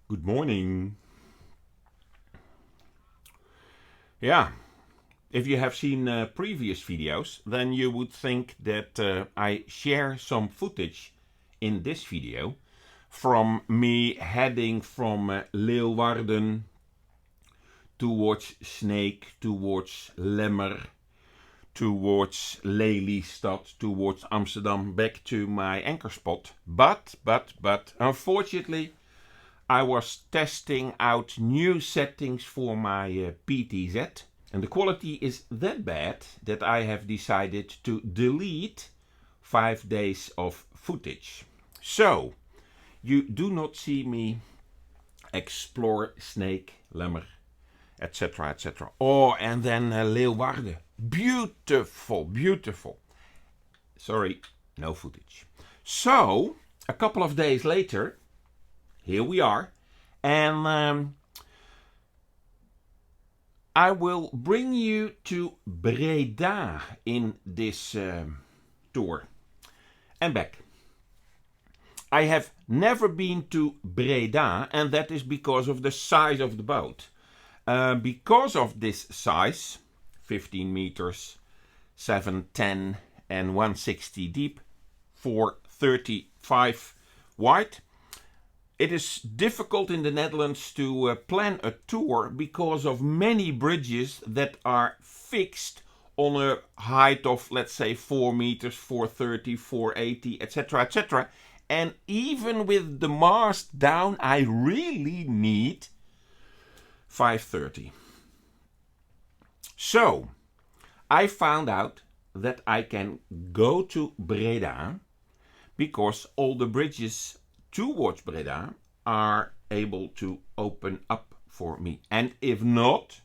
Good morning. Yeah, if you have seen previous videos, then you would think that I share some footage in this video from me heading from Leeuwarden towards Sneek, towards Lemmer, towards Lelystad, towards Amsterdam, back to my anchor spot. But unfortunately, I was testing out new settings for my PTZ, and the quality is that bad that I have decided to delete 5 days of footage. So, you do not see me explore Sneek, Lemmer, etc, etc. Oh, and then Leeuwarden. Beautiful, beautiful. Sorry, no footage. So, a couple of days later, here we are, and I will bring you to Breda in this tour and back. I have never been to Breda, and that is because of the size of the boat. Because of this size, 15 meters, 710 and 160 deep, 435 wide, it is difficult in the Netherlands to plan a tour because of many bridges that are fixed on a height of, let's say, 4 meters, 430, 480, etc, etc. And even with the mast down, I really need 530. So, I found out that I can go to Breda because all the bridges towards Breda are able to open up for me. And if not,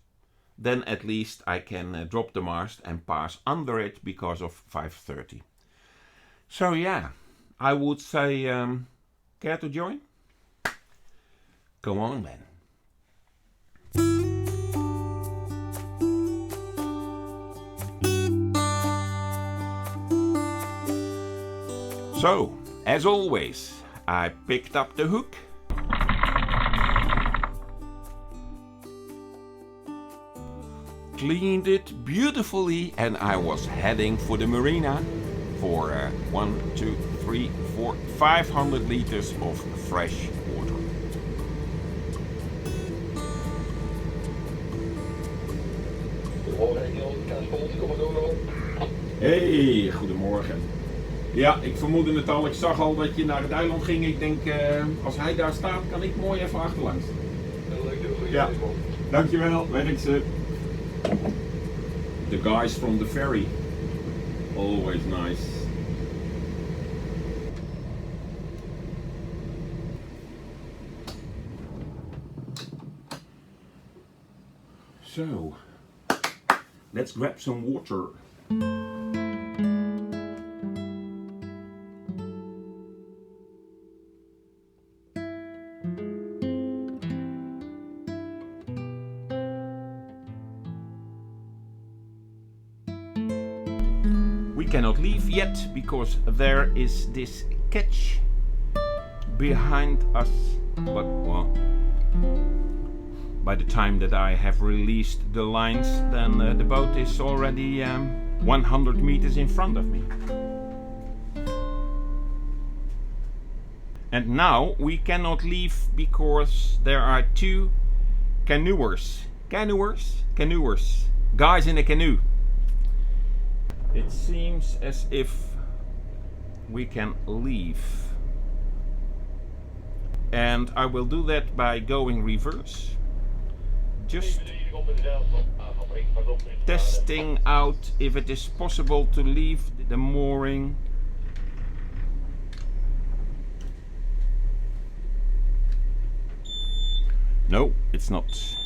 then at least I can drop the mast and pass under it because of 530. So yeah, I would say, care to join? Come on then. So, as always, I picked up the hook, cleaned it beautifully, and I was heading for the marina for 1, 2, 3, 4, 500 liters of fresh water. Hey, goedemorgen. Ja, ik vermoedde het al. Ik zag al dat je naar het eiland ging. Ik denk, als hij daar staat, kan ik mooi even achterlangs. Ja, dankjewel. Werk ze. The guys from the ferry. Always nice. So, let's grab some water. We cannot leave yet because there is this catch behind us, but well, by the time that I have released the lines, then the boat is already 100 meters in front of me. And now we cannot leave because there are two canoers, guys in a canoe. It seems as if we can leave. And I will do that by going reverse. Just testing out if it is possible to leave the mooring. No, it's not.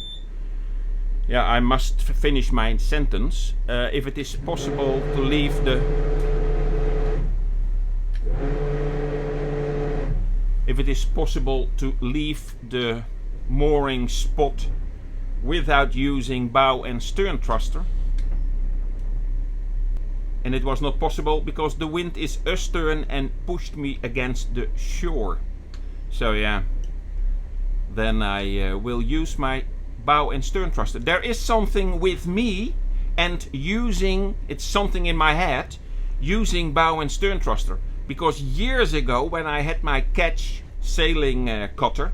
Yeah, I must finish my sentence. If it is possible to leave the... If it is possible to leave the mooring spot without using bow and stern thruster. And it was not possible because the wind is astern and pushed me against the shore. So yeah, then I will use my bow and stern thruster. There is something with me and using, it's something in my head, using bow and stern thruster. Because years ago, when I had my catch sailing cutter,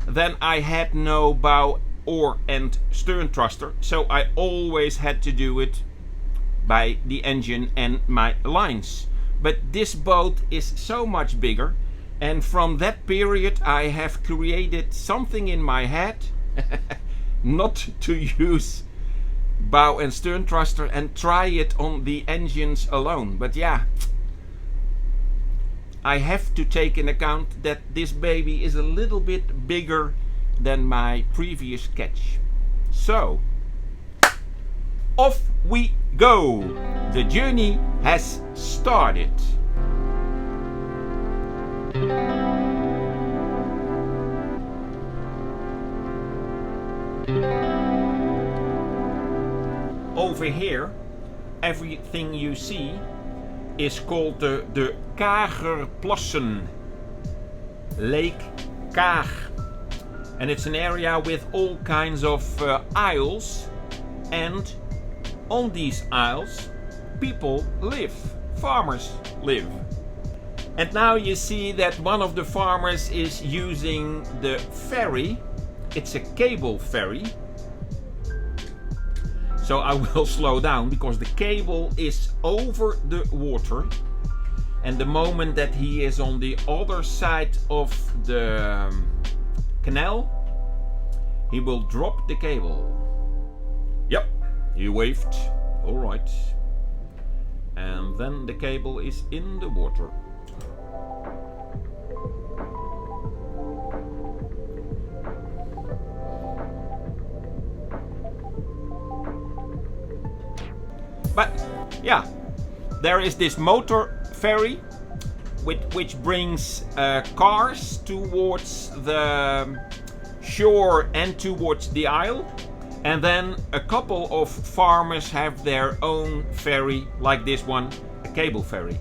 then I had no bow or and stern thruster, so I always had to do it by the engine and my lines. But this boat is so much bigger, and from that period I have created something in my head not to use bow and stern thruster and try it on the engines alone. But yeah, I have to take in account that this baby is a little bit bigger than my previous catch. So, off we go! The journey has started. Over here, everything you see is called the Kagerplassen, Lake Kaag. And it's an area with all kinds of isles, and on these isles people live, farmers live. And now you see that one of the farmers is using the ferry. It's a cable ferry. So I will slow down because the cable is over the water, and the moment that he is on the other side of the canal, he will drop the cable. Yep, he waved. All right. And then the cable is in the water. But yeah, there is this motor ferry which brings cars towards the shore and towards the isle. And then a couple of farmers have their own ferry, like this one, a cable ferry.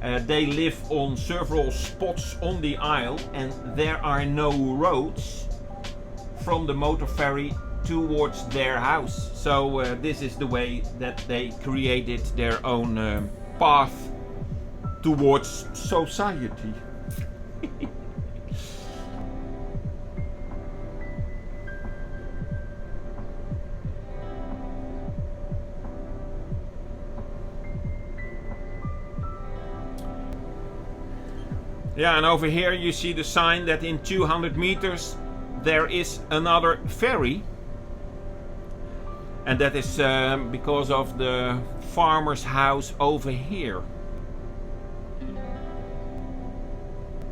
They live on several spots on the isle, and there are no roads from the motor ferry towards their house. So this is the way that they created their own path towards society. Yeah, and over here you see the sign that in 200 meters there is another ferry. And that is because of the farmer's house over here.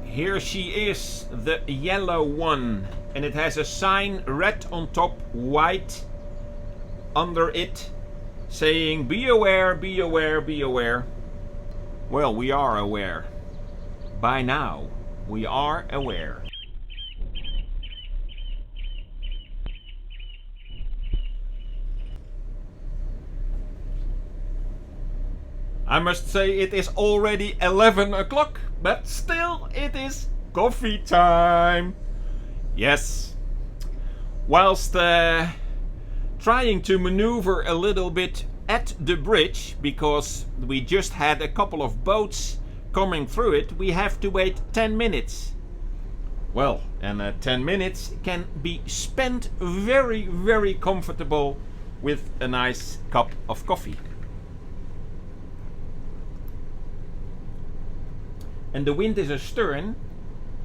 Here she is, the yellow one. And it has a sign, red on top, white under it, saying, "Be aware, be aware, be aware." Well, we are aware. By now, we are aware. I must say it is already 11 o'clock, but still it is coffee time. Yes. Whilst trying to maneuver a little bit at the bridge, because we just had a couple of boats coming through it, we have to wait 10 minutes. Well, and 10 minutes can be spent very, very comfortable with a nice cup of coffee. And the wind is astern,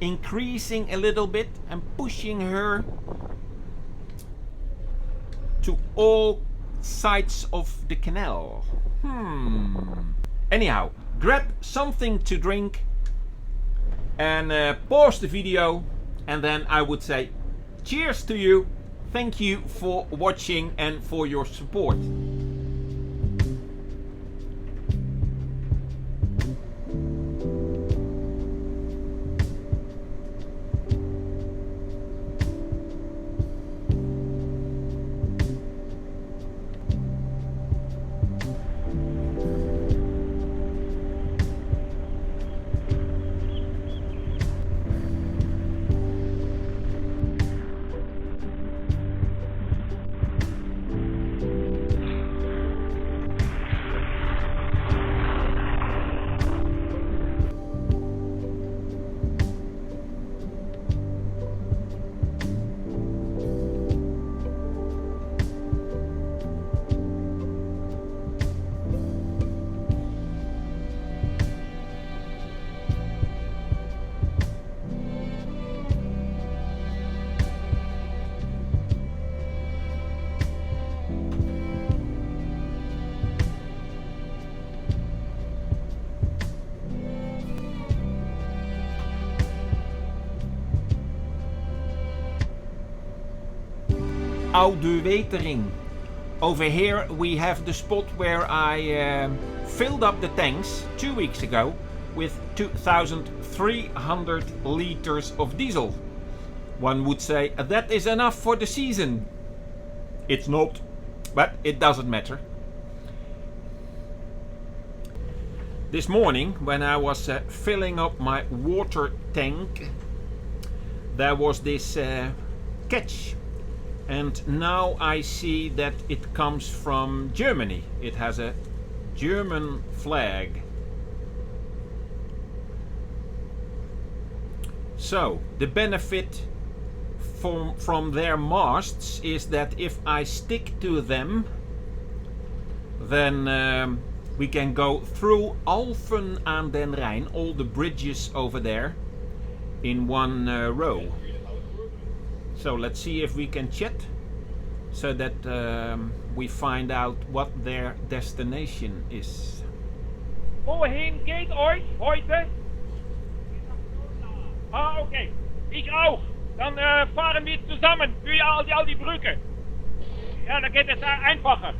increasing a little bit and pushing her to all sides of the canal. Anyhow, grab something to drink and pause the video, and then I would say cheers to you. Thank you for watching and for your support. oude wetering. Over here we have the spot where I filled up the tanks 2 weeks ago with 2,300 liters of diesel. One would say that is enough for the season. It's not, but it doesn't matter. This morning when I was filling up my water tank, there was this catch, and now I see that it comes from Germany. It has a German flag. So the benefit from their masts is that if I stick to them, then we can go through Alphen aan den Rijn, all the bridges over there, in one row. So let's see if we can chat, so that we find out what their destination is. Wohin geht euch heute? Ah, okay. Ich auch. Dann fahren wir zusammen für all die Brücken. Ja, dann geht es einfacher.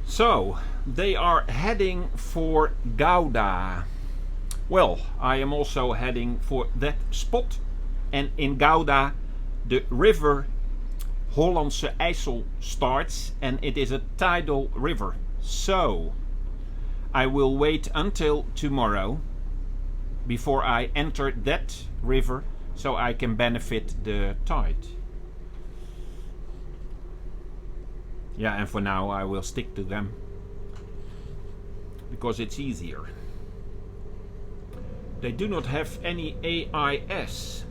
So, they are heading for Gouda. Well, I am also heading for that spot. And in Gouda, the river Hollandse IJssel starts, and it is a tidal river. So, I will wait until tomorrow before I enter that river, so I can benefit the tide. Yeah, and for now I will stick to them, because it's easier. They do not have any AIS,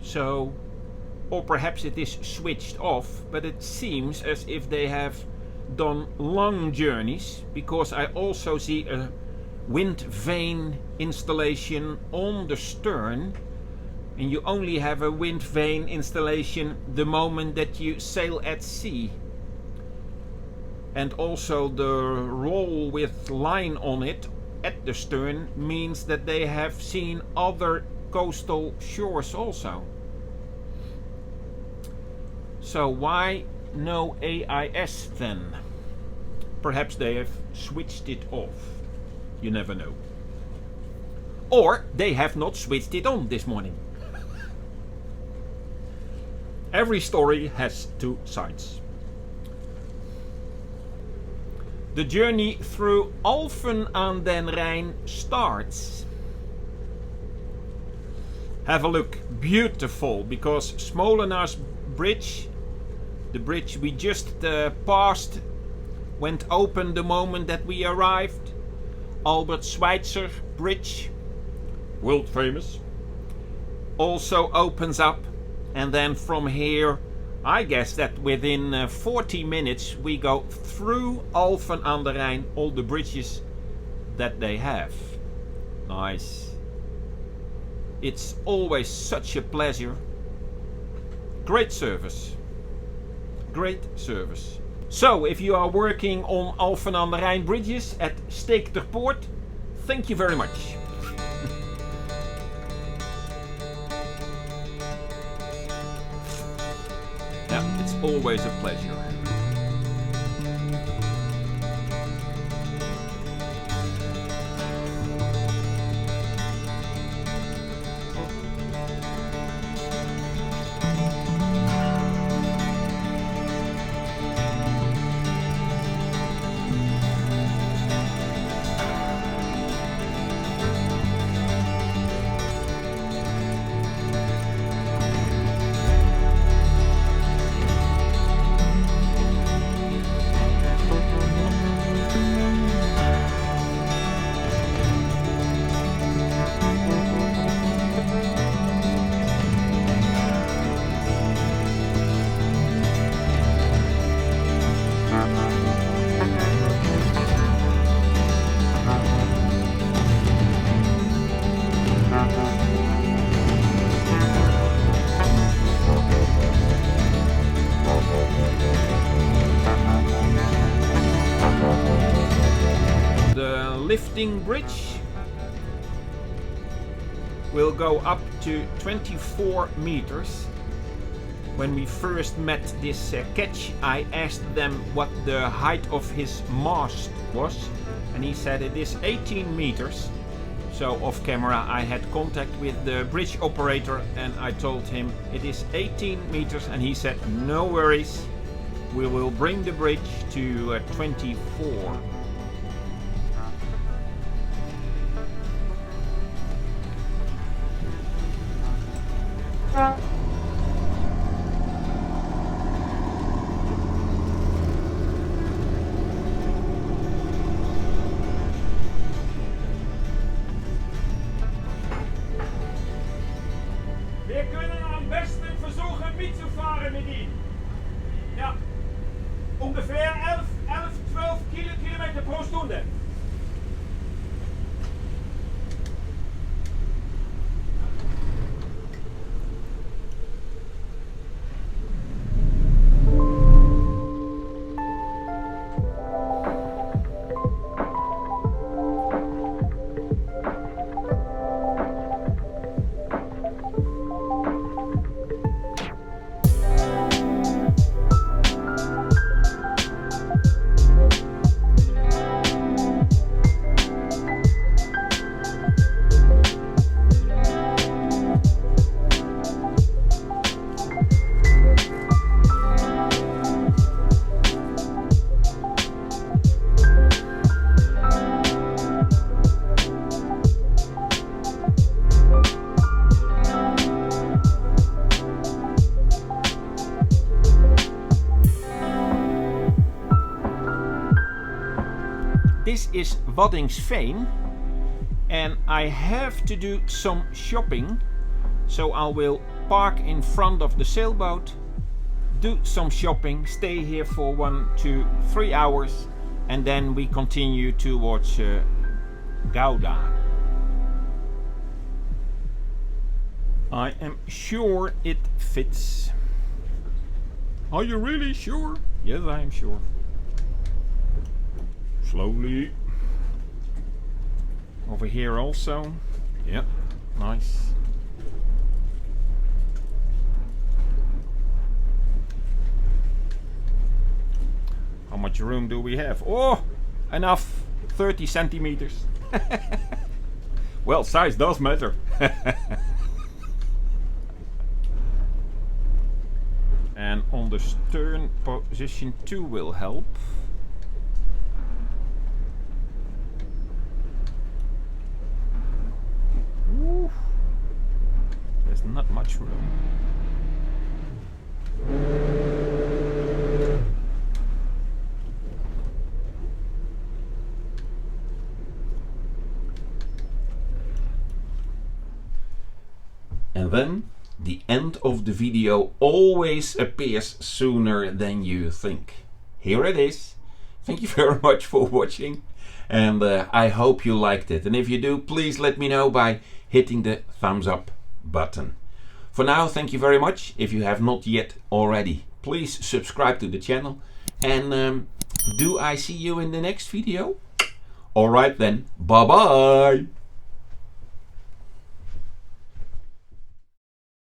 so, or perhaps it is switched off, but it seems as if they have done long journeys, because I also see a wind vane installation on the stern, and you only have a wind vane installation the moment that you sail at sea. And also the roll with line on it at the stern means that they have seen other coastal shores also. So why no AIS then? Perhaps they have switched it off. You never know. Or they have not switched it on this morning. Every story has two sides. The journey through Alphen aan den Rijn starts. Have a look. Beautiful, because Smolenaar's bridge, the bridge we just passed, went open the moment that we arrived. Albert Schweitzer Bridge, world famous, also opens up, and then from here I guess that within 40 minutes we go through Alphen aan den Rijn, all the bridges that they have. Nice. It's always such a pleasure. Great service. Great service. So, if you are working on Alphen aan den Rijn bridges at Steekterpoort, thank you very much. Yeah, it's always a pleasure. Lifting bridge will go up to 24 meters, when we first met this catch, I asked them what the height of his mast was, and he said it is 18 meters. So off camera I had contact with the bridge operator and I told him it is 18 meters, and he said no worries, we will bring the bridge to 24. Wir können am besten versuchen mitzufahren mit ihm. Ja, ungefähr 12 Kilometer pro Stunde. This is Waddinxveen and I have to do some shopping, so I will park in front of the sailboat, do some shopping, stay here for 1 to 3 hours, and then we continue towards Gouda. I am sure it fits. Are you really sure? Yes, I am sure. Slowly. Over here also. Yep, nice. How much room do we have? Oh, enough. 30 centimeters. Well, size does matter. And on the stern, position 2 will help. Ooh, there's not much room. And then the end of the video always appears sooner than you think. Here it is. Thank you very much for watching, and I hope you liked it. And if you do, please let me know by hitting the thumbs up button. For now, thank you very much. If you have not yet already, please subscribe to the channel. And do I see you in the next video? Alright then, bye bye!